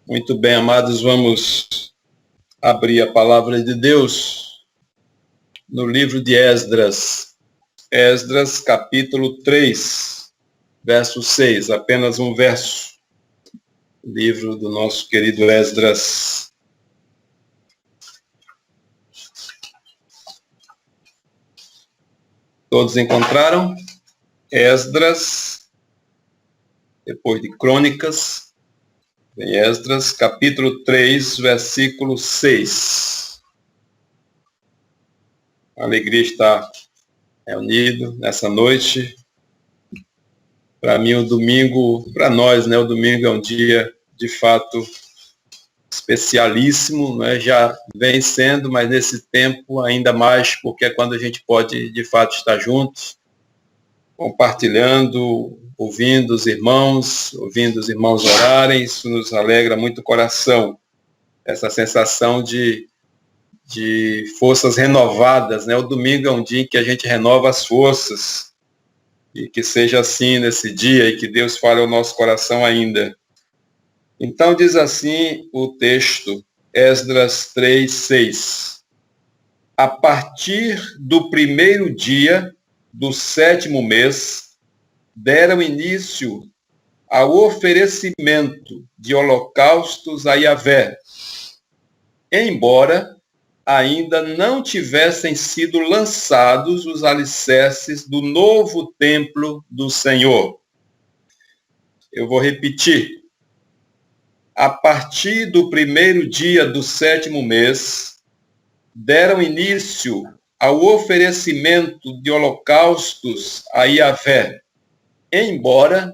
Muito bem, amados, vamos abrir a palavra de Deus no livro de Esdras. Esdras, capítulo 3, verso 6, apenas um verso. Livro do nosso querido Esdras. Todos encontraram? Esdras, depois de Crônicas, em Esdras, capítulo 3, versículo 6. A alegria está reunido nessa noite. Para mim, o domingo, para nós, o domingo é um dia, de fato, especialíssimo, já vem sendo, mas nesse tempo ainda mais, porque é quando a gente pode, de fato, estar juntos, compartilhando, ouvindo os irmãos orarem. Isso nos alegra muito o coração, essa sensação de forças renovadas, O domingo é um dia em que a gente renova as forças, e que seja assim nesse dia, e que Deus fale ao nosso coração ainda. Então diz assim o texto, Esdras 3, 6. A partir do primeiro dia do 7º mês, deram início ao oferecimento de holocaustos a Yahvé, embora ainda não tivessem sido lançados os alicerces do novo templo do Senhor. Eu vou repetir. A partir do primeiro dia do 7º mês, deram início ao oferecimento de holocaustos a Yahvé, embora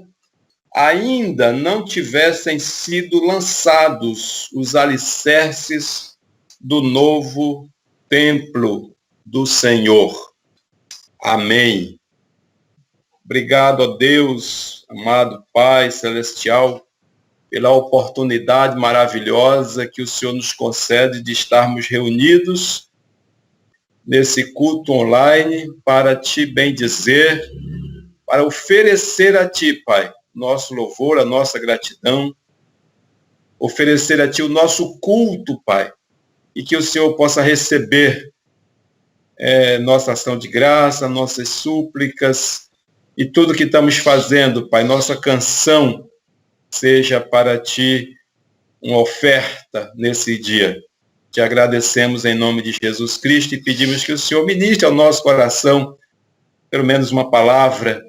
ainda não tivessem sido lançados os alicerces do novo templo do Senhor. Amém. Obrigado a Deus, amado Pai Celestial, pela oportunidade maravilhosa que o Senhor nos concede de estarmos reunidos nesse culto online para Te bendizer, para oferecer a Ti, Pai, nosso louvor, a nossa gratidão, oferecer a Ti o nosso culto, Pai, e que o Senhor possa receber nossa ação de graça, nossas súplicas e tudo que estamos fazendo, Pai, nossa canção, seja para Ti uma oferta nesse dia. Te agradecemos em nome de Jesus Cristo e pedimos que o Senhor ministre ao nosso coração pelo menos uma palavra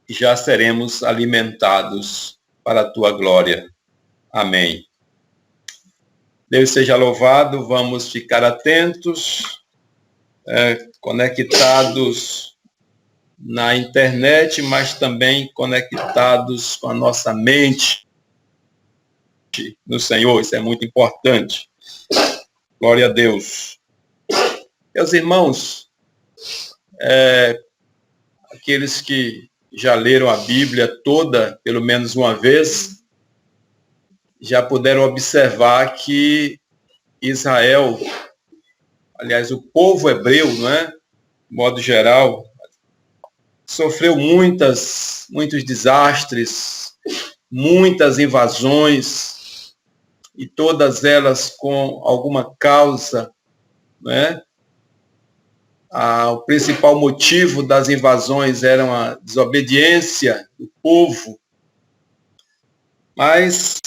e já seremos alimentados para a Tua glória. Amém. Deus seja louvado, vamos ficar atentos, conectados na internet, mas também conectados com a nossa mente no Senhor. Isso é muito importante. Glória a Deus. Meus irmãos, aqueles que já leram a Bíblia toda, pelo menos uma vez, já puderam observar que Israel, aliás, o povo hebreu, de modo geral, sofreu muitos desastres, muitas invasões, e todas elas com alguma causa, O principal motivo das invasões era a desobediência do povo, mas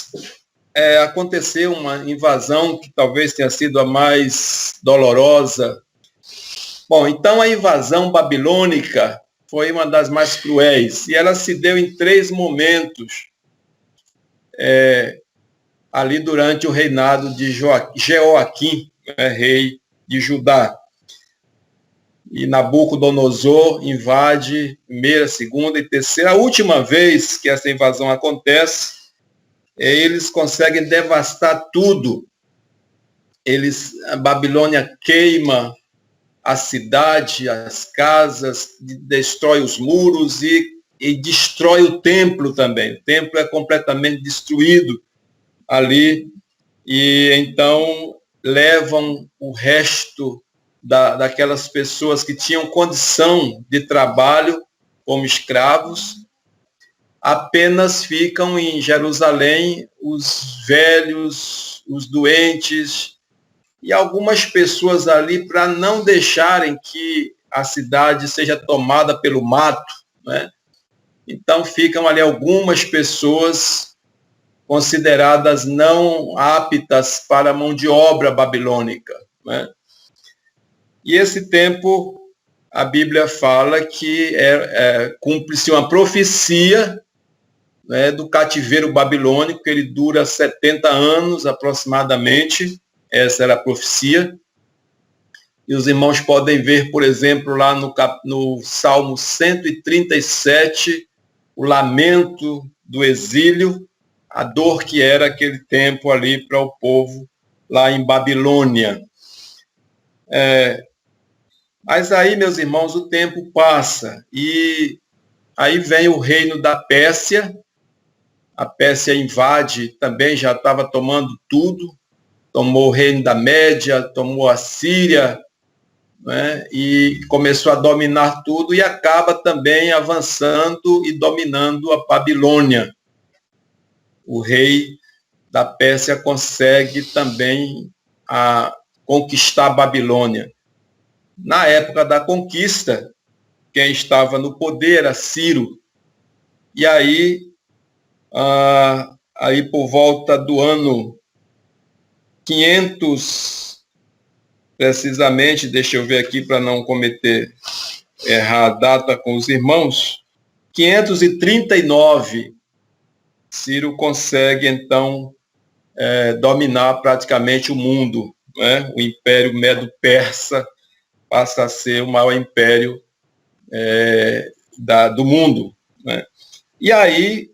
aconteceu uma invasão que talvez tenha sido a mais dolorosa. Bom, então a invasão babilônica foi uma das mais cruéis, e ela se deu em 3 momentos, ali durante o reinado de Jeoaquim, rei de Judá. E Nabucodonosor invade primeira, segunda e terceira. A última vez que essa invasão acontece, eles conseguem devastar tudo. A Babilônia queima a cidade, as casas, destrói os muros e destrói o templo também. O templo é completamente destruído ali, e então levam o resto daquelas pessoas que tinham condição de trabalho como escravos, apenas ficam em Jerusalém os velhos, os doentes e algumas pessoas ali para não deixarem que a cidade seja tomada pelo mato, né? Então ficam ali algumas pessoas consideradas não aptas para a mão de obra babilônica, né? E esse tempo, a Bíblia fala que cumpre-se uma profecia, né, do cativeiro babilônico, que ele dura 70 anos aproximadamente. Essa era a profecia. E os irmãos podem ver, por exemplo, lá no Salmo 137, o lamento do exílio, a dor que era aquele tempo ali para o povo lá em Babilônia. Mas aí, meus irmãos, o tempo passa e aí vem o reino da Pérsia. A Pérsia invade, também já estava tomando tudo, tomou o reino da Média, tomou a Síria, né, e começou a dominar tudo e acaba também avançando e dominando a Babilônia. O rei da Pérsia consegue também conquistar a Babilônia. Na época da conquista, quem estava no poder era Ciro. E aí por volta do ano 500, precisamente, deixa eu ver aqui para não errar a data com os irmãos, 539, Ciro consegue, então, dominar praticamente o mundo, né? O Império Medo-Persa passa a ser o maior império do mundo, né? E aí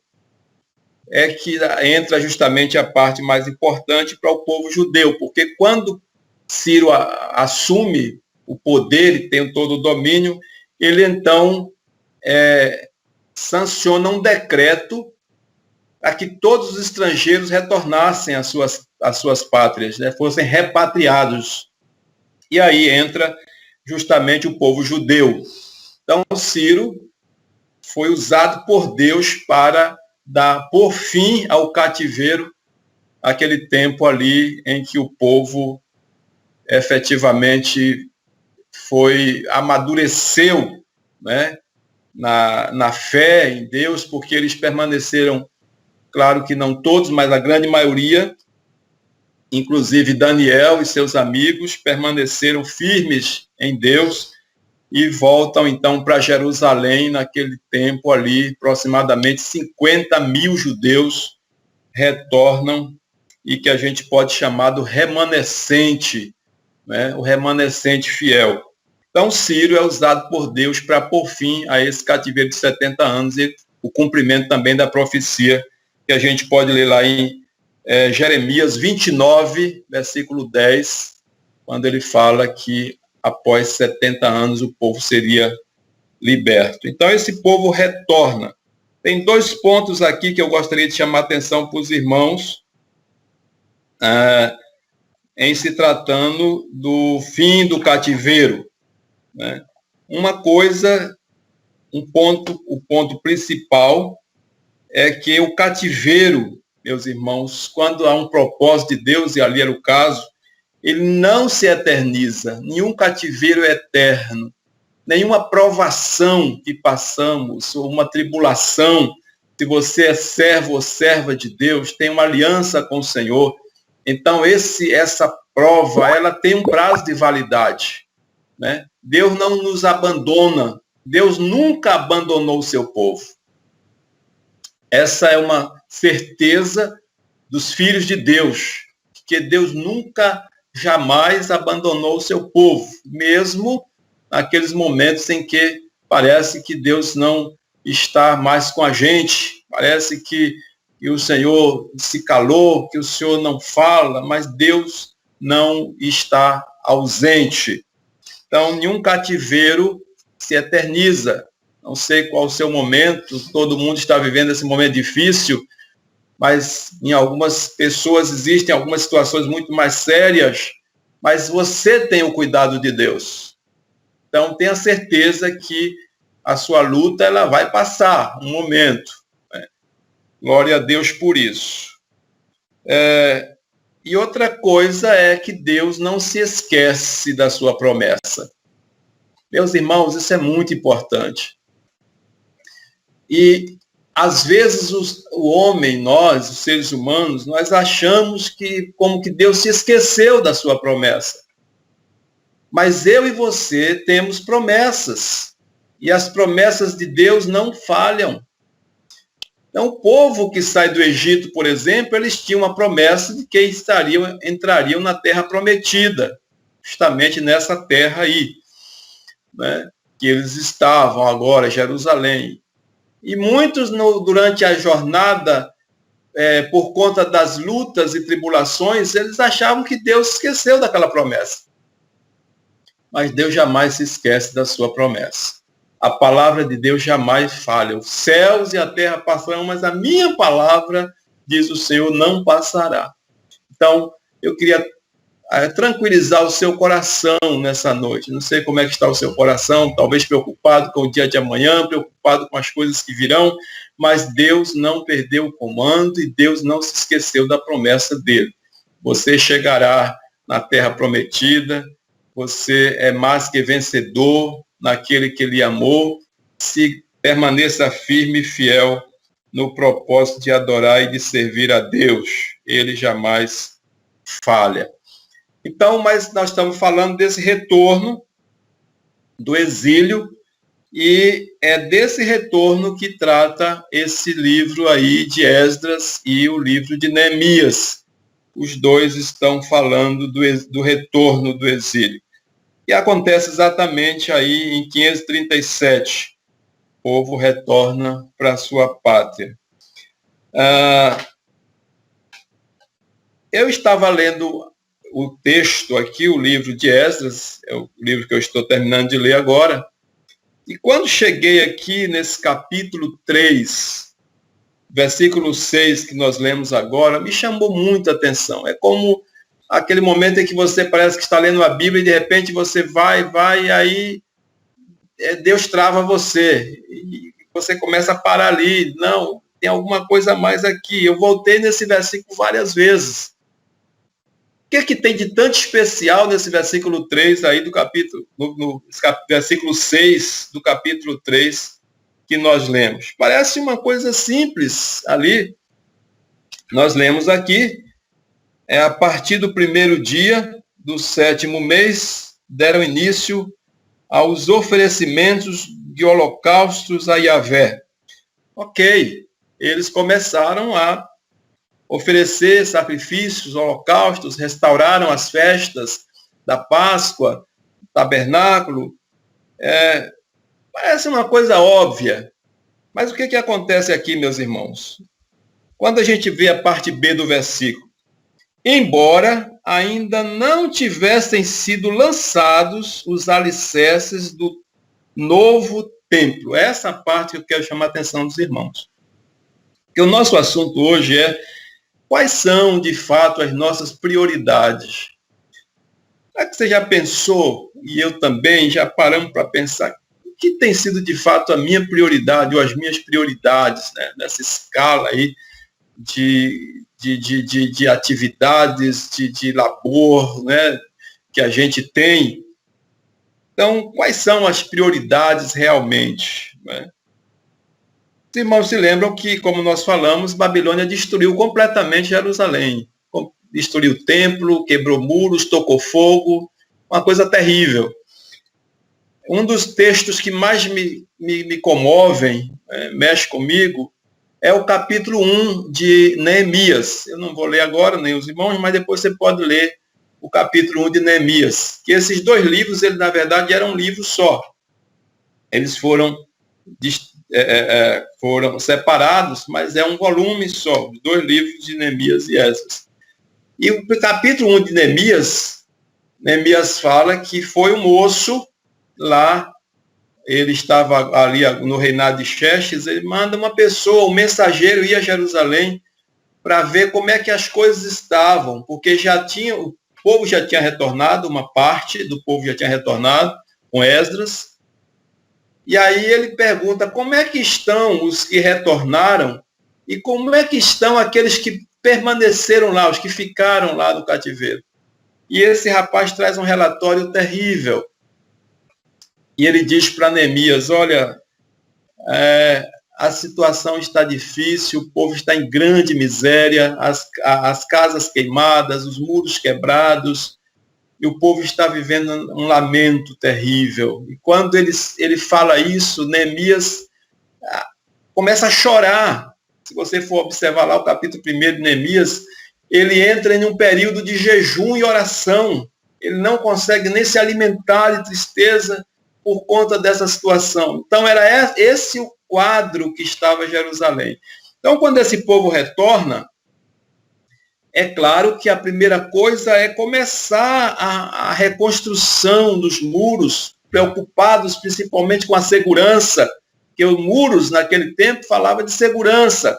é que entra justamente a parte mais importante para o povo judeu, porque quando Ciro assume o poder e tem todo o domínio, ele então sanciona um decreto para que todos os estrangeiros retornassem às suas pátrias, né, fossem repatriados. E aí entra justamente o povo judeu. Então, Ciro foi usado por Deus para dar por fim ao cativeiro, aquele tempo ali em que o povo efetivamente amadureceu, né, na fé em Deus, porque eles permaneceram, claro que não todos, mas a grande maioria, inclusive Daniel e seus amigos, permaneceram firmes em Deus e voltam então para Jerusalém naquele tempo ali, aproximadamente 50 mil judeus retornam e que a gente pode chamar do remanescente, né? O remanescente fiel. Então, Ciro é usado por Deus para pôr fim a esse cativeiro de 70 anos e o cumprimento também da profecia que a gente pode ler lá em Jeremias 29, versículo 10, quando ele fala que após 70 anos o povo seria liberto. Então, esse povo retorna. Tem 2 pontos aqui que eu gostaria de chamar a atenção para os irmãos, em se tratando do fim do cativeiro, né? Uma coisa, o ponto principal é que o cativeiro, meus irmãos, quando há um propósito de Deus, e ali era o caso, ele não se eterniza. Nenhum cativeiro é eterno. Nenhuma provação que passamos, ou uma tribulação, se você é servo ou serva de Deus, tem uma aliança com o Senhor, então essa prova, ela tem um prazo de validade, né? Deus não nos abandona. Deus nunca abandonou o seu povo. Essa é uma certeza dos filhos de Deus, que Deus nunca, jamais abandonou o seu povo, mesmo naqueles momentos em que parece que Deus não está mais com a gente, parece que o Senhor se calou, que o Senhor não fala, mas Deus não está ausente. Então, nenhum cativeiro se eterniza. Não sei qual o seu momento, todo mundo está vivendo esse momento difícil, mas em algumas pessoas existem algumas situações muito mais sérias, mas você tem o cuidado de Deus. Então, tenha certeza que a sua luta ela vai passar um momento, né? Glória a Deus por isso. E outra coisa é que Deus não se esquece da sua promessa. Meus irmãos, isso é muito importante. E, às vezes, o homem, nós, os seres humanos, nós achamos que como que Deus se esqueceu da sua promessa. Mas eu e você temos promessas. E as promessas de Deus não falham. Então, o povo que sai do Egito, por exemplo, eles tinham uma promessa de que entrariam na terra prometida, justamente nessa terra aí, né, que eles estavam agora, Jerusalém. E muitos, durante a jornada, por conta das lutas e tribulações, eles achavam que Deus esqueceu daquela promessa. Mas Deus jamais se esquece da sua promessa. A palavra de Deus jamais falha. Os céus e a terra passarão, mas a minha palavra, diz o Senhor, não passará. Então, eu queria tranquilizar o seu coração nessa noite. Não sei como é que está o seu coração, talvez preocupado com o dia de amanhã, preocupado com as coisas que virão, mas Deus não perdeu o comando e Deus não se esqueceu da promessa dele. Você chegará na terra prometida, você é mais que vencedor naquele que lhe amou, se permaneça firme e fiel no propósito de adorar e de servir a Deus. Ele jamais falha. Então, mas nós estamos falando desse retorno do exílio, e é desse retorno que trata esse livro aí de Esdras e o livro de Neemias. Os dois estão falando do retorno do exílio. E acontece exatamente aí em 537. O povo retorna para a sua pátria. Eu estava lendo o texto aqui, o livro de Esdras, é o livro que eu estou terminando de ler agora, e quando cheguei aqui nesse capítulo 3, versículo 6 que nós lemos agora, me chamou muita atenção. É como aquele momento em que você parece que está lendo a Bíblia e de repente você vai, e aí Deus trava você, e você começa a parar ali. Não, tem alguma coisa a mais aqui. Eu voltei nesse versículo várias vezes. O que tem de tanto especial nesse versículo 3 aí do capítulo, no versículo 6 do capítulo 3 que nós lemos? Parece uma coisa simples ali. Nós lemos aqui, a partir do primeiro dia do 7º mês, deram início aos oferecimentos de holocaustos a Yahvé. Ok, eles começaram a oferecer sacrifícios, holocaustos, restauraram as festas da Páscoa, tabernáculo. Parece uma coisa óbvia, mas o que acontece aqui, meus irmãos? Quando a gente vê a parte B do versículo, embora ainda não tivessem sido lançados os alicerces do novo templo. Essa parte que eu quero chamar a atenção dos irmãos. Porque o nosso assunto hoje é quais são, de fato, as nossas prioridades. Será que você já pensou, e eu também, já paramos para pensar, o que tem sido, de fato, a minha prioridade, ou as minhas prioridades, né, nessa escala aí de atividades, de labor, né, que a gente tem? Então, quais são as prioridades realmente, né? Os irmãos se lembram que, como nós falamos, Babilônia destruiu completamente Jerusalém. Destruiu o templo, quebrou muros, tocou fogo, uma coisa terrível. Um dos textos que mais me comovem, mexe comigo, é o capítulo 1 de Neemias. Eu não vou ler agora, nem os irmãos, mas depois você pode ler o capítulo 1 de Neemias. Que esses dois livros, eles na verdade eram um livro só. Eles foram separados, mas é um volume só, os dois livros de Neemias e Esdras. E o capítulo 1 de Neemias fala que foi um moço lá, ele estava ali no reinado de Xerxes, ele manda uma pessoa, um mensageiro, ir a Jerusalém para ver como é que as coisas estavam, porque o povo já tinha retornado, uma parte do povo já tinha retornado com Esdras. E aí ele pergunta, como é que estão os que retornaram E como é que estão aqueles que permaneceram lá, os que ficaram lá no cativeiro? E esse rapaz traz um relatório terrível. E ele diz para Neemias, olha, a situação está difícil, o povo está em grande miséria, as casas queimadas, os muros quebrados, e o povo está vivendo um lamento terrível. E quando ele fala isso, Neemias começa a chorar. Se você for observar lá o capítulo 1 de Neemias, ele entra em um período de jejum e oração. Ele não consegue nem se alimentar de tristeza por conta dessa situação. Então, era esse o quadro que estava em Jerusalém. Então, quando esse povo retorna, é claro que a primeira coisa é começar a reconstrução dos muros, preocupados principalmente com a segurança, porque os muros, naquele tempo, falava de segurança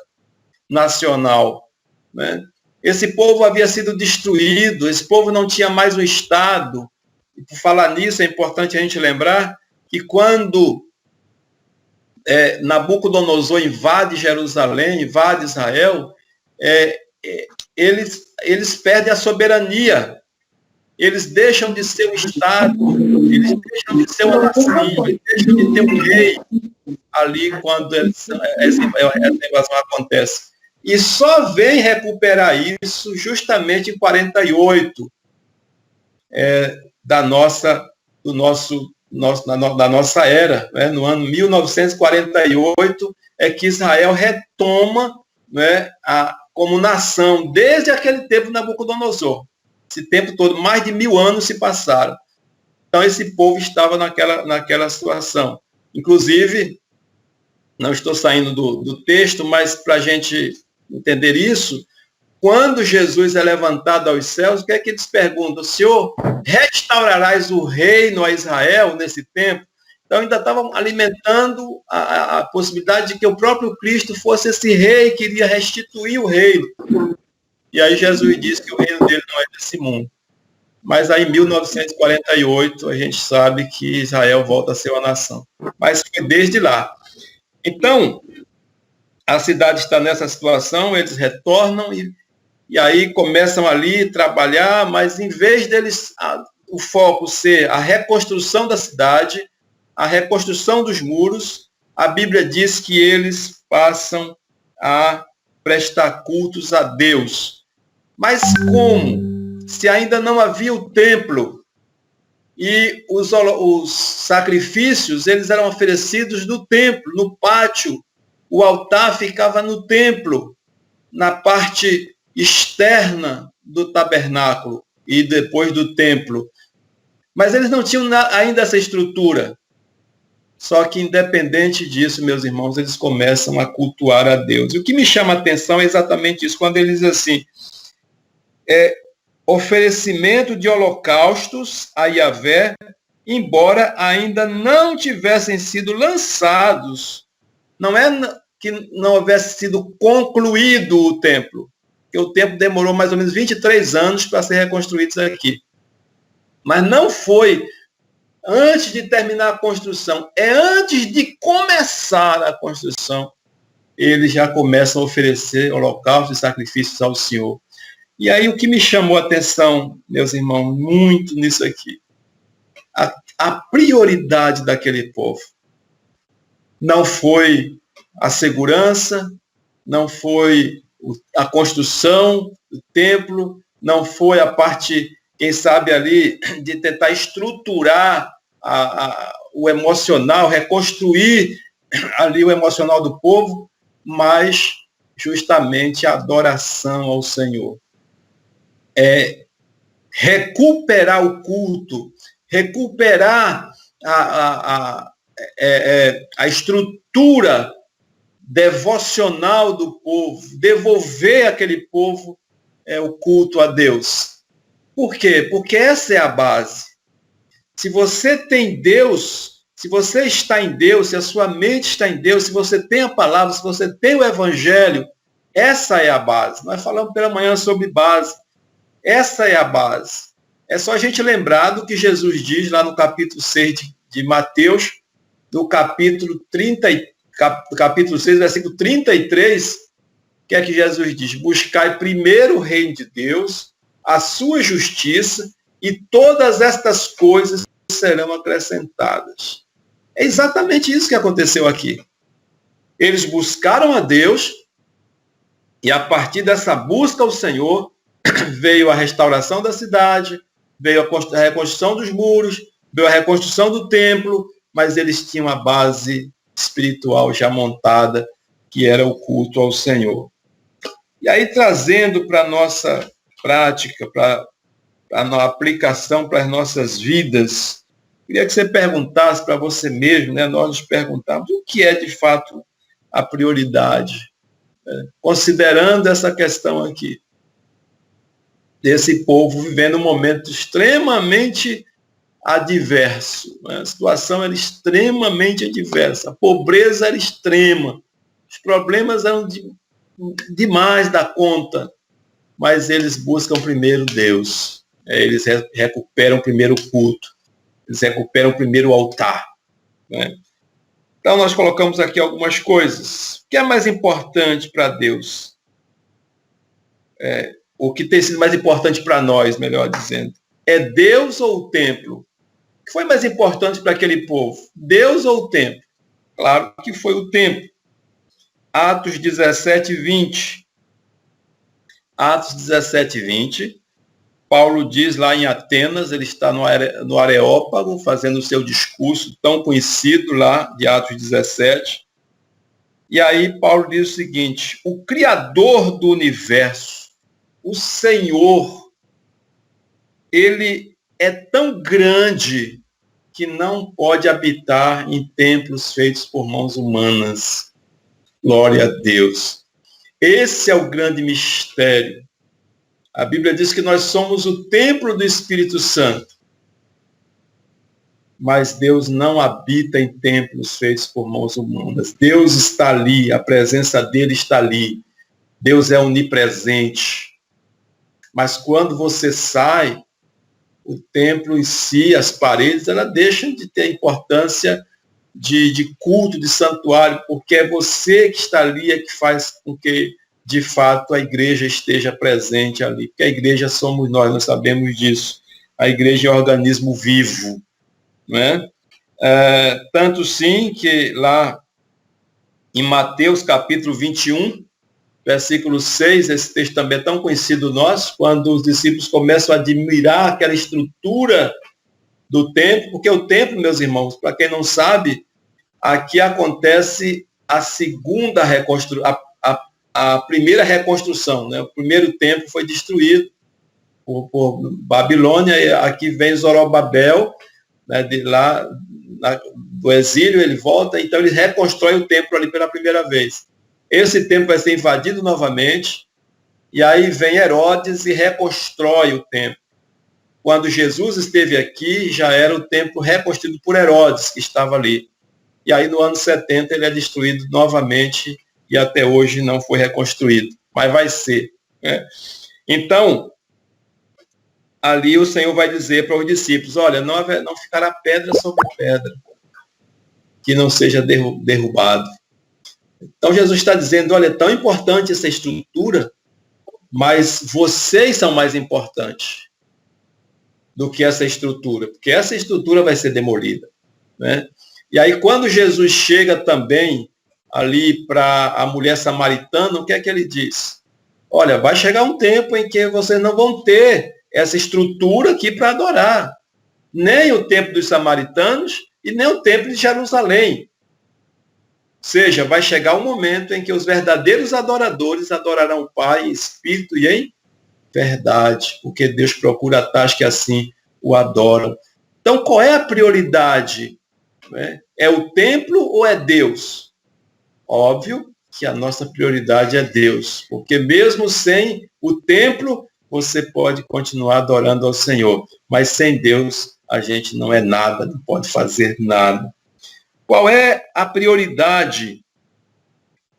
nacional, né? Esse povo havia sido destruído, esse povo não tinha mais um Estado. E por falar nisso, é importante a gente lembrar que quando Nabucodonosor invade Jerusalém, invade Israel, eles perdem a soberania, eles deixam de ser um Estado, eles deixam de ser uma nação, eles deixam de ter um rei ali quando essa invasão acontece. E só vem recuperar isso justamente em 48, da nossa era, né? No ano 1948, é que Israel retoma, né, como nação, desde aquele tempo de Nabucodonosor. Esse tempo todo, mais de 1000 anos se passaram. Então, esse povo estava naquela situação. Inclusive, não estou saindo do texto, mas para a gente entender isso, quando Jesus é levantado aos céus, o que é que eles perguntam? Senhor, restaurarás o reino a Israel nesse tempo? Então, ainda estavam alimentando a possibilidade de que o próprio Cristo fosse esse rei que iria restituir o reino. E aí Jesus disse que o reino dele não é desse mundo. Mas aí, em 1948, a gente sabe que Israel volta a ser uma nação. Mas foi desde lá. Então, a cidade está nessa situação, eles retornam e aí começam ali a trabalhar, mas em vez deles, o foco ser a reconstrução da cidade, a reconstrução dos muros, a Bíblia diz que eles passam a prestar cultos a Deus. Mas como? Se ainda não havia o templo e os sacrifícios, eles eram oferecidos no templo, no pátio. O altar ficava no templo, na parte externa do tabernáculo e depois do templo. Mas eles não tinham ainda essa estrutura. Só que, independente disso, meus irmãos, eles começam a cultuar a Deus. E o que me chama a atenção é exatamente isso, quando ele diz assim, oferecimento de holocaustos a Yahvé, embora ainda não tivessem sido lançados. Não é que não houvesse sido concluído o templo, porque o templo demorou mais ou menos 23 anos para ser reconstruído isso aqui. Mas não foi antes de terminar a construção, é antes de começar a construção, eles já começam a oferecer holocaustos e sacrifícios ao Senhor. E aí o que me chamou a atenção, meus irmãos, muito nisso aqui, a prioridade daquele povo não foi a segurança, não foi a construção do templo, não foi a parte, quem sabe ali, de tentar estruturar o emocional, reconstruir ali o emocional do povo, mas justamente a adoração ao Senhor. Recuperar o culto, recuperar a estrutura devocional do povo, devolver àquele povo o culto a Deus. Por quê? Porque essa é a base. Se você tem Deus, se você está em Deus, se a sua mente está em Deus, se você tem a palavra, se você tem o Evangelho, essa é a base. Nós falamos pela manhã sobre base. Essa é a base. É só a gente lembrar do que Jesus diz lá no capítulo 6 de Mateus, no capítulo 6, versículo 33, que é que Jesus diz? Buscai primeiro o reino de Deus, a sua justiça, e todas estas coisas serão acrescentadas. É exatamente isso que aconteceu aqui. Eles buscaram a Deus, e a partir dessa busca ao Senhor, veio a restauração da cidade, veio a reconstrução dos muros, veio a reconstrução do templo, mas eles tinham a base espiritual já montada, que era o culto ao Senhor. E aí, trazendo para a nossa prática, para a aplicação para as nossas vidas, queria que você perguntasse para você mesmo, né? Nós nos perguntamos o que é de fato a prioridade, né? Considerando essa questão aqui, desse povo vivendo um momento extremamente adverso, né? A situação era extremamente adversa, a pobreza era extrema, os problemas eram demais da conta, mas eles buscam primeiro Deus, eles recuperam primeiro o culto, eles recuperam primeiro o altar, né? Então nós colocamos aqui algumas coisas. O que é mais importante para Deus? O que tem sido mais importante para nós, melhor dizendo, é Deus ou o templo? O que foi mais importante para aquele povo? Deus ou o templo? Claro que foi o templo. Atos 17, 20. Atos 17, 20. Paulo diz lá em Atenas, ele está no Areópago, fazendo o seu discurso tão conhecido lá de Atos 17. E aí Paulo diz o seguinte: o Criador do universo, o Senhor, ele é tão grande que não pode habitar em templos feitos por mãos humanas. Glória a Deus. Esse é o grande mistério. A Bíblia diz que nós somos o templo do Espírito Santo. Mas Deus não habita em templos feitos por mãos humanas. Deus está ali, a presença dele está ali. Deus é onipresente. Mas quando você sai, o templo em si, as paredes, elas deixam de ter importância de culto, de santuário, porque é você que está ali, é que faz com que, de fato, a igreja esteja presente ali. Porque a igreja somos nós sabemos disso. A igreja é um organismo vivo, não é? Tanto sim que lá em Mateus capítulo 21, versículo 6, esse texto também é tão conhecido nosso, quando os discípulos começam a admirar aquela estrutura do templo, porque o templo, meus irmãos, para quem não sabe, aqui acontece a segunda reconstrução, a primeira reconstrução, né? O primeiro templo foi destruído por Babilônia, e aqui vem Zorobabel, né, de lá, do exílio, ele volta, então ele reconstrói o templo ali pela primeira vez. Esse templo vai ser invadido novamente, e aí vem Herodes e reconstrói o templo. Quando Jesus esteve aqui, já era o templo reconstruído por Herodes, que estava ali. E aí no ano 70 ele é destruído novamente, e até hoje não foi reconstruído, mas vai ser, né? Então, ali o Senhor vai dizer para os discípulos: olha, não ficará pedra sobre pedra que não seja derrubado. Então Jesus está dizendo: olha, é tão importante essa estrutura, mas vocês são mais importantes do que essa estrutura, porque essa estrutura vai ser demolida, né? E aí quando Jesus chega também ali para a mulher samaritana, o que é que ele diz? Olha, vai chegar um tempo em que vocês não vão ter essa estrutura aqui para adorar. Nem o templo dos samaritanos e nem o templo de Jerusalém. Ou seja, vai chegar um momento em que os verdadeiros adoradores adorarão o Pai em espírito e em verdade, porque Deus procura tais que assim o adoram. Então, qual é a prioridade? É o templo ou é Deus? Óbvio que a nossa prioridade é Deus, porque mesmo sem o templo, você pode continuar adorando ao Senhor, mas sem Deus a gente não é nada, não pode fazer nada. Qual é a prioridade?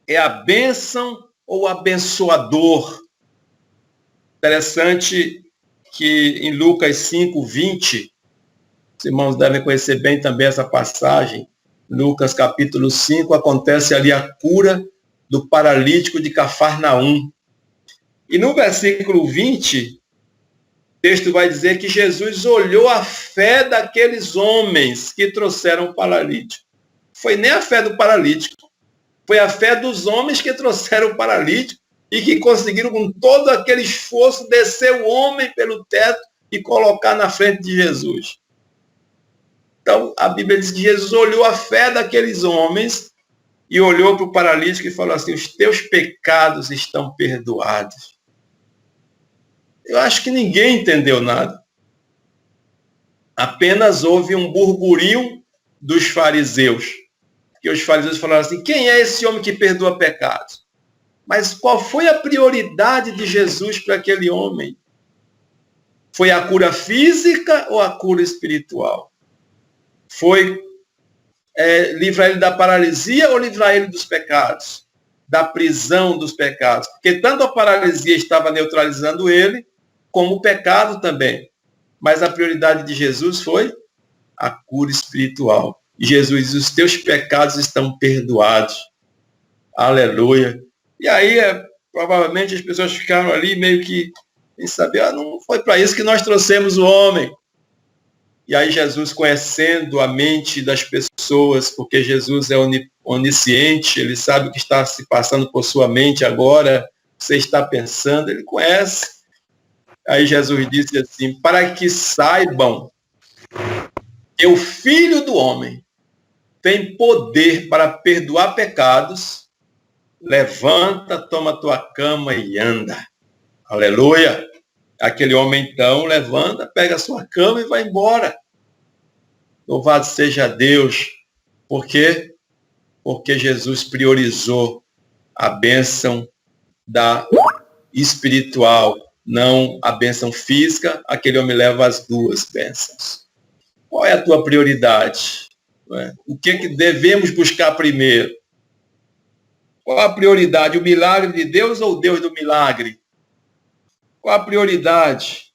É a bênção ou o abençoador? Interessante que em Lucas 5, 20, os irmãos devem conhecer bem também essa passagem. Lucas capítulo 5, acontece ali a cura do paralítico de Cafarnaum. E no versículo 20, o texto vai dizer que Jesus olhou a fé daqueles homens que trouxeram o paralítico. Foi nem a fé do paralítico, foi a fé dos homens que trouxeram o paralítico e que conseguiram, com todo aquele esforço, descer o homem pelo teto e colocar na frente de Jesus. Então, a Bíblia diz que Jesus olhou a fé daqueles homens e olhou para o paralítico e falou assim: os teus pecados estão perdoados. Eu acho que ninguém entendeu nada. Apenas houve um burburinho dos fariseus. Que os fariseus falaram assim: quem é esse homem que perdoa pecados? Mas qual foi a prioridade de Jesus para aquele homem? Foi a cura física ou a cura espiritual? Foi livrar ele da paralisia ou livrar ele dos pecados? Da prisão dos pecados? Porque tanto a paralisia estava neutralizando ele, como o pecado também. Mas a prioridade de Jesus foi a cura espiritual. E Jesus diz: os teus pecados estão perdoados. Aleluia. E aí, provavelmente, as pessoas ficaram ali meio que sem saber, não foi para isso que nós trouxemos o homem. E aí Jesus, conhecendo a mente das pessoas, porque Jesus é onisciente, ele sabe o que está se passando por sua mente agora, você está pensando, ele conhece. Aí Jesus disse assim: para que saibam que o Filho do Homem tem poder para perdoar pecados, levanta, toma tua cama e anda. Aleluia! Aquele homem então levanta, pega a sua cama e vai embora. Louvado seja Deus. Por quê? Porque Jesus priorizou a bênção da espiritual, não a bênção física. Aquele homem leva as duas bênçãos. Qual é a tua prioridade? O que devemos buscar primeiro? Qual a prioridade? O milagre de Deus ou o Deus do milagre? Qual a prioridade?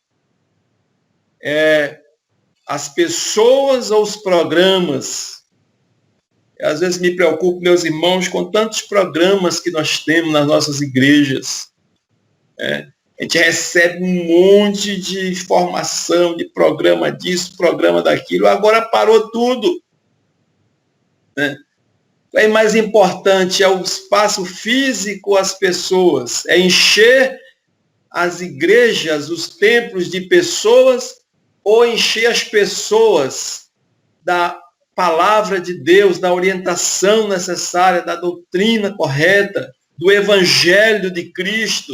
As pessoas ou os programas? Às vezes me preocupo, meus irmãos, com tantos programas que nós temos nas nossas igrejas. A gente recebe um monte de informação, de programa disso, programa daquilo, agora parou tudo. É mais importante, é o espaço físico, as pessoas, é encher as igrejas, os templos de pessoas, ou encher as pessoas da palavra de Deus, da orientação necessária, da doutrina correta, do evangelho de Cristo.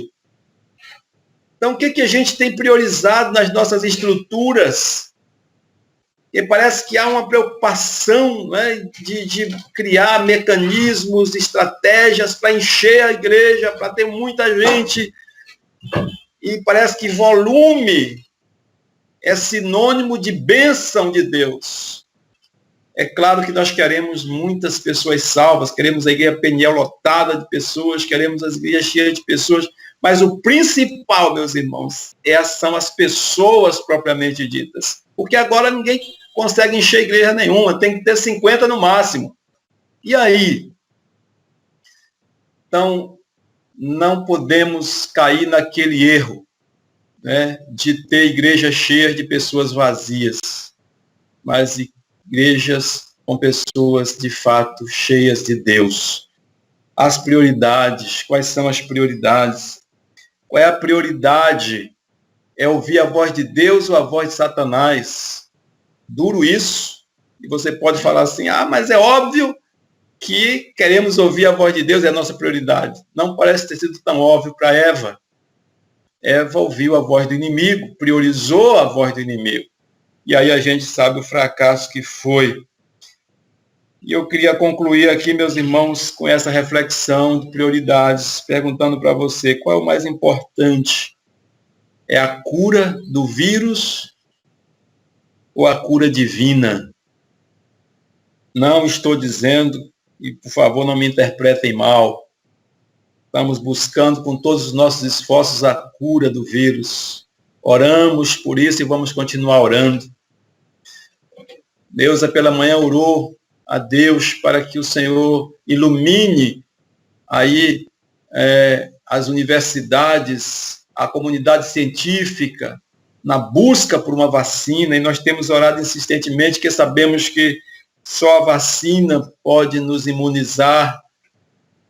Então, o que a gente tem priorizado nas nossas estruturas? E parece que há uma preocupação, de criar mecanismos, estratégias para encher a igreja, para ter muita gente. E parece que volume é sinônimo de bênção de Deus. É claro que nós queremos muitas pessoas salvas, queremos a igreja Peniel lotada de pessoas, queremos as igrejas cheias de pessoas, mas o principal, meus irmãos, são as pessoas propriamente ditas. Porque agora ninguém consegue encher igreja nenhuma, tem que ter 50 no máximo. E aí? Então, não podemos cair naquele erro, de ter igrejas cheias de pessoas vazias, mas igrejas com pessoas de fato cheias de Deus. As prioridades, quais são as prioridades? Qual é a prioridade? É ouvir a voz de Deus ou a voz de Satanás? Duro isso. E você pode falar assim: mas é óbvio que queremos ouvir a voz de Deus, é a nossa prioridade. Não parece ter sido tão óbvio para Eva. Eva ouviu a voz do inimigo, priorizou a voz do inimigo. E aí a gente sabe o fracasso que foi. E eu queria concluir aqui, meus irmãos, com essa reflexão de prioridades, perguntando para você: qual é o mais importante? É a cura do vírus ou a cura divina? Não estou dizendo, e por favor não me interpretem mal, estamos buscando com todos os nossos esforços a cura do vírus. Oramos por isso e vamos continuar orando. Neuza pela manhã orou a Deus para que o Senhor ilumine aí as universidades, a comunidade científica, na busca por uma vacina, e nós temos orado insistentemente, que sabemos que só a vacina pode nos imunizar.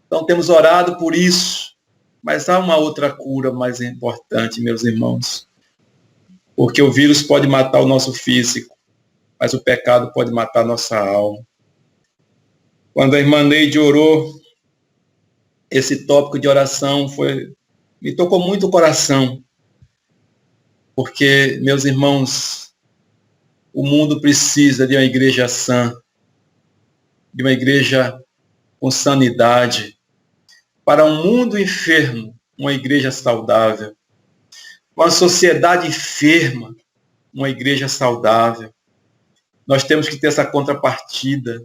Então temos orado por isso, mas há uma outra cura mais importante, meus irmãos, porque o vírus pode matar o nosso físico, mas o pecado pode matar a nossa alma. Quando a irmã Neide orou, esse tópico de oração me tocou muito o coração, porque, meus irmãos, o mundo precisa de uma igreja sã, de uma igreja com sanidade. Para um mundo enfermo, uma igreja saudável. Uma sociedade enferma, uma igreja saudável. Nós temos que ter essa contrapartida.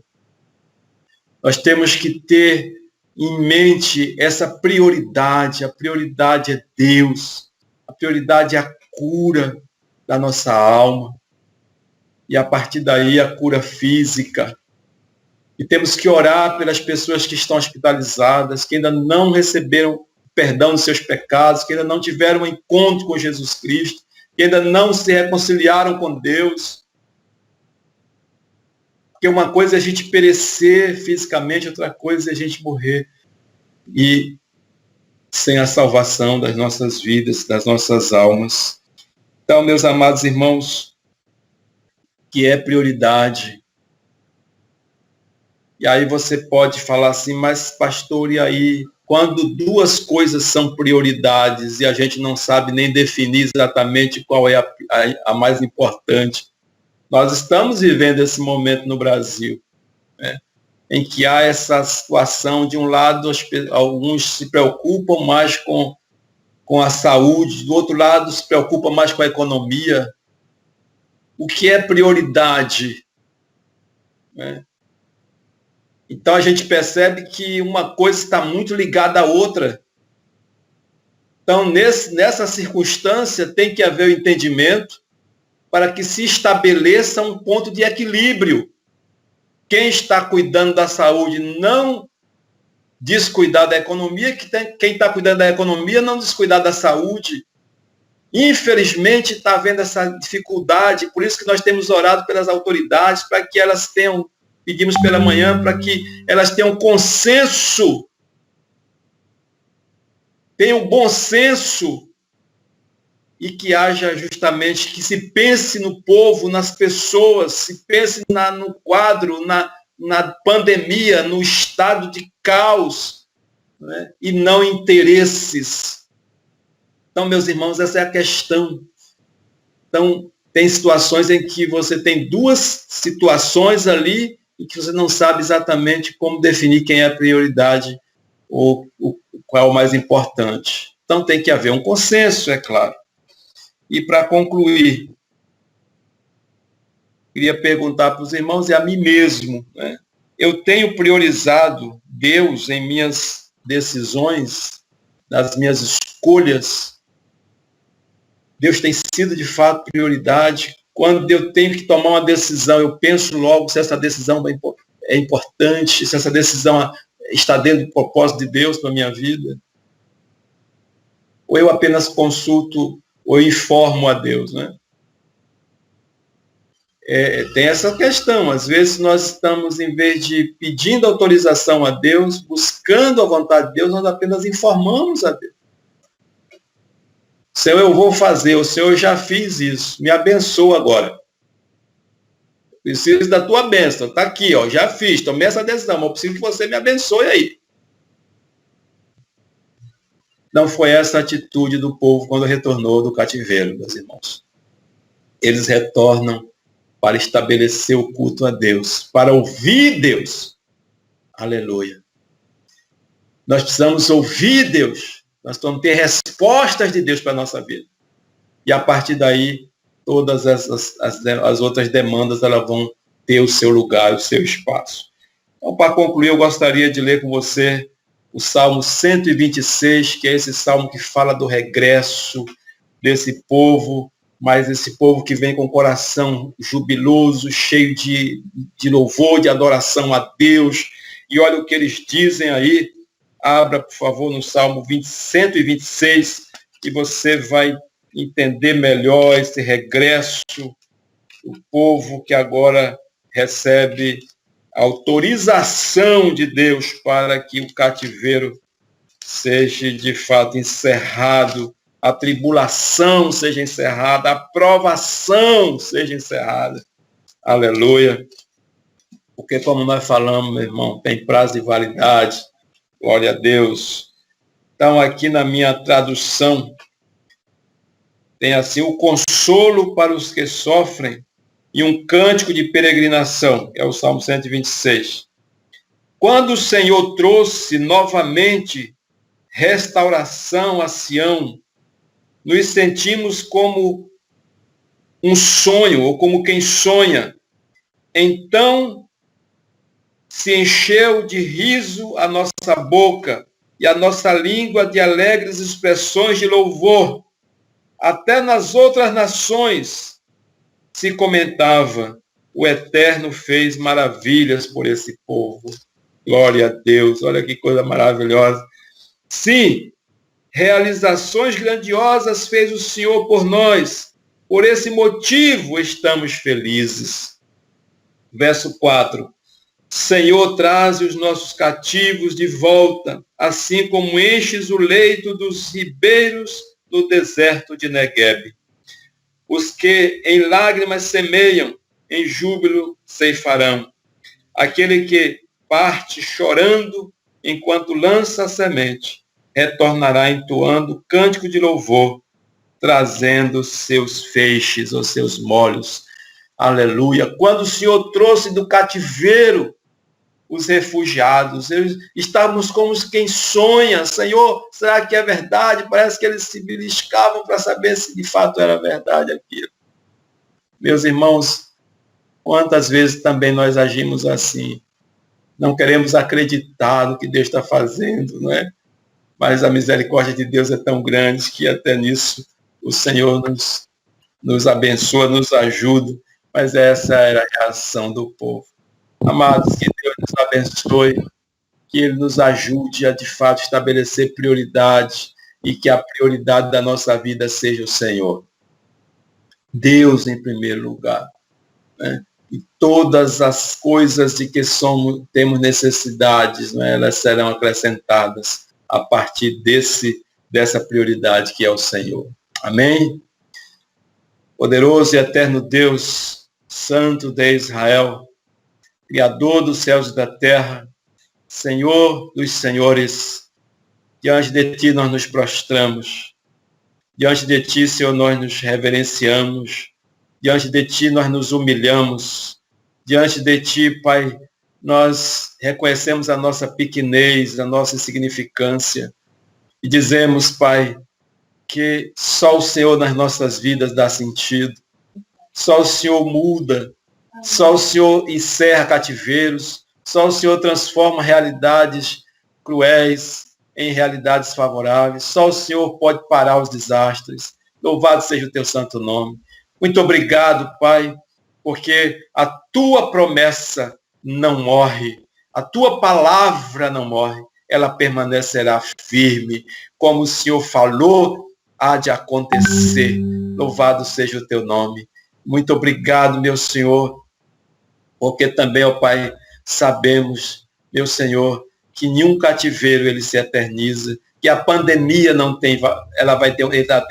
Nós temos que ter em mente essa prioridade. A prioridade é Deus. A prioridade é a cura da nossa alma. E a partir daí a cura física. E temos que orar pelas pessoas que estão hospitalizadas, que ainda não receberam perdão dos seus pecados, que ainda não tiveram um encontro com Jesus Cristo, que ainda não se reconciliaram com Deus. Porque uma coisa é a gente perecer fisicamente, outra coisa é a gente morrer. E sem a salvação das nossas vidas, das nossas almas. Então, meus amados irmãos, que é prioridade. E aí você pode falar assim, mas pastor, e aí? Quando duas coisas são prioridades e a gente não sabe nem definir exatamente qual é a mais importante. Nós estamos vivendo esse momento no Brasil, né, em que há essa situação, de um lado, alguns se preocupam mais com a saúde, do outro lado, se preocupam mais com a economia. O que é prioridade? Né? Então a gente percebe que uma coisa está muito ligada à outra. Então, nessa circunstância, tem que haver o entendimento para que se estabeleça um ponto de equilíbrio. Quem está cuidando da saúde não descuidar da economia, quem está cuidando da economia não descuidar da saúde. Infelizmente, está havendo essa dificuldade, por isso que nós temos orado pelas autoridades, para que elas tenham, pedimos pela manhã, para que elas tenham consenso, tenham bom senso, e que haja justamente, que se pense no povo, nas pessoas, se pense no quadro, na pandemia, no estado de caos, né? E não interesses. Então, meus irmãos, essa é a questão. Então, tem situações em que você tem duas situações ali e que você não sabe exatamente como definir quem é a prioridade ou qual é o mais importante. Então, tem que haver um consenso, é claro. E para concluir, queria perguntar para os irmãos e a mim mesmo, né? Eu tenho priorizado Deus em minhas decisões, nas minhas escolhas? Deus tem sido de fato prioridade? Quando eu tenho que tomar uma decisão, eu penso logo se essa decisão é importante, se essa decisão está dentro do propósito de Deus para a minha vida? Ou eu apenas consulto ou informo a Deus, né? Tem essa questão. Às vezes nós estamos, em vez de pedindo autorização a Deus, buscando a vontade de Deus, nós apenas informamos a Deus. Senhor, eu vou fazer, o Senhor já fiz isso, me abençoa agora. Preciso da tua bênção, está aqui, ó, já fiz, tomei essa decisão, mas eu preciso que você me abençoe aí. Não foi essa a atitude do povo quando retornou do cativeiro, meus irmãos. Eles retornam para estabelecer o culto a Deus, para ouvir Deus. Aleluia. Nós precisamos ouvir Deus. Nós precisamos ter respostas de Deus para a nossa vida. E a partir daí, todas as outras demandas elas vão ter o seu lugar, o seu espaço. Então, para concluir, eu gostaria de ler com você o Salmo 126, que é esse salmo que fala do regresso desse povo, mas esse povo que vem com o coração jubiloso, cheio de louvor, de adoração a Deus. E olha o que eles dizem aí, abra, por favor, no Salmo 126, e você vai entender melhor esse regresso do povo que agora recebe autorização de Deus para que o cativeiro seja de fato encerrado, a tribulação seja encerrada, a provação seja encerrada. Aleluia. Porque como nós falamos, meu irmão, tem prazo de validade. Glória a Deus. Então, aqui na minha tradução, tem assim, o consolo para os que sofrem e um cântico de peregrinação, que é o Salmo 126. Quando o Senhor trouxe novamente restauração a Sião, nos sentimos como um sonho, ou como quem sonha. Então se encheu de riso a nossa boca e a nossa língua de alegres expressões de louvor. Até nas outras nações se comentava, o Eterno fez maravilhas por esse povo. Glória a Deus, olha que coisa maravilhosa. Sim, realizações grandiosas fez o Senhor por nós. Por esse motivo estamos felizes. Verso 4. Senhor, traze os nossos cativos de volta, assim como enches o leito dos ribeiros no deserto de Neguebe. Os que em lágrimas semeiam, em júbilo ceifarão. Aquele que parte chorando enquanto lança a semente, retornará entoando cântico de louvor, trazendo seus feixes ou seus molhos. Aleluia. Quando o Senhor trouxe do cativeiro os refugiados, estávamos como quem sonha. Senhor, será que é verdade? Parece que eles se beliscavam para saber se de fato era verdade aquilo. Meus irmãos, quantas vezes também nós agimos assim? Não queremos acreditar no que Deus está fazendo, não é? Mas a misericórdia de Deus é tão grande que até nisso o Senhor nos abençoa, nos ajuda. Mas essa era a reação do povo. Amados, que Deus nos abençoe, que Ele nos ajude a, de fato, estabelecer prioridade e que a prioridade da nossa vida seja o Senhor. Deus em primeiro lugar. Né? E todas as coisas de que temos necessidades, né, elas serão acrescentadas a partir dessa prioridade que é o Senhor. Amém? Poderoso e eterno Deus, Santo de Israel, Criador dos céus e da terra, Senhor dos senhores, diante de Ti nós nos prostramos, diante de Ti, Senhor, nós nos reverenciamos, diante de Ti nós nos humilhamos, diante de Ti, Pai, nós reconhecemos a nossa pequenez, a nossa insignificância e dizemos, Pai, que só o Senhor nas nossas vidas dá sentido, só o Senhor muda, só o Senhor encerra cativeiros, só o Senhor transforma realidades cruéis em realidades favoráveis, só o Senhor pode parar os desastres. Louvado seja o Teu santo nome. Muito obrigado, Pai, porque a Tua promessa não morre, a Tua palavra não morre, ela permanecerá firme. Como o Senhor falou, há de acontecer. Louvado seja o Teu nome. Muito obrigado, meu Senhor, porque também, ó Pai, sabemos, meu Senhor, que nenhum cativeiro ele se eterniza, que a pandemia não tem, ela vai ter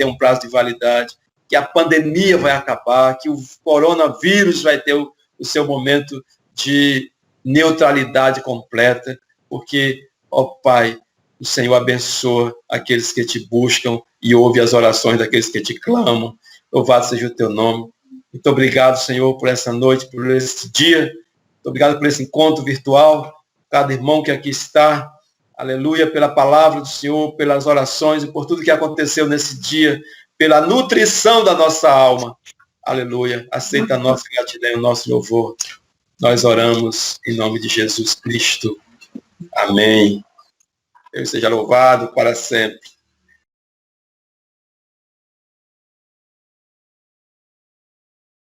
um prazo de validade, que a pandemia vai acabar, que o coronavírus vai ter o seu momento de neutralidade completa, porque, ó Pai, o Senhor abençoa aqueles que te buscam e ouve as orações daqueles que te clamam. Louvado seja o Teu nome. Muito obrigado, Senhor, por essa noite, por esse dia. Muito obrigado por esse encontro virtual. Cada irmão que aqui está. Aleluia, pela palavra do Senhor, pelas orações e por tudo que aconteceu nesse dia, pela nutrição da nossa alma. Aleluia. Aceita a nossa gratidão e o nosso louvor. Nós oramos em nome de Jesus Cristo. Amém. Deus seja louvado para sempre.